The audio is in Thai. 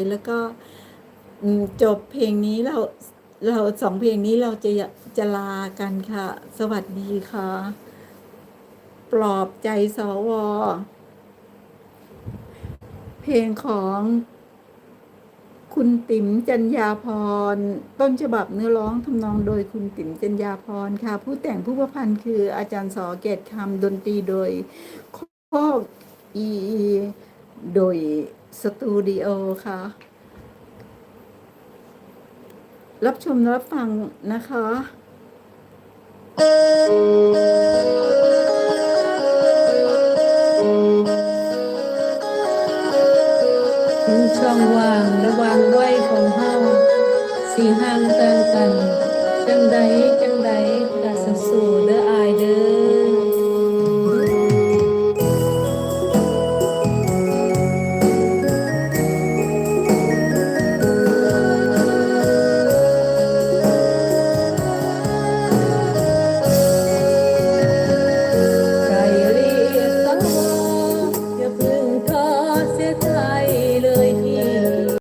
แล้วก็จบเพลงนี้เราสองเพลงนี้เราจะลากันค่ะ สวัสดีค่ะ ปลอบใจสวเพลงของคุณติ๋มจัญญาพรต้นฉบับเนื้อร้องทำนองโดยคุณติ๋มจัญญาพรค่ะ ผู้แต่งผู้ประพันธ์คืออาจารย์สอเกตคำดนตรีโดยโคกอีโดยสตูดิโอค่ะ รับชมรับฟังนะคะช่องว่างระหว่างวัยของเฮาสิห่างต่างกันจังใด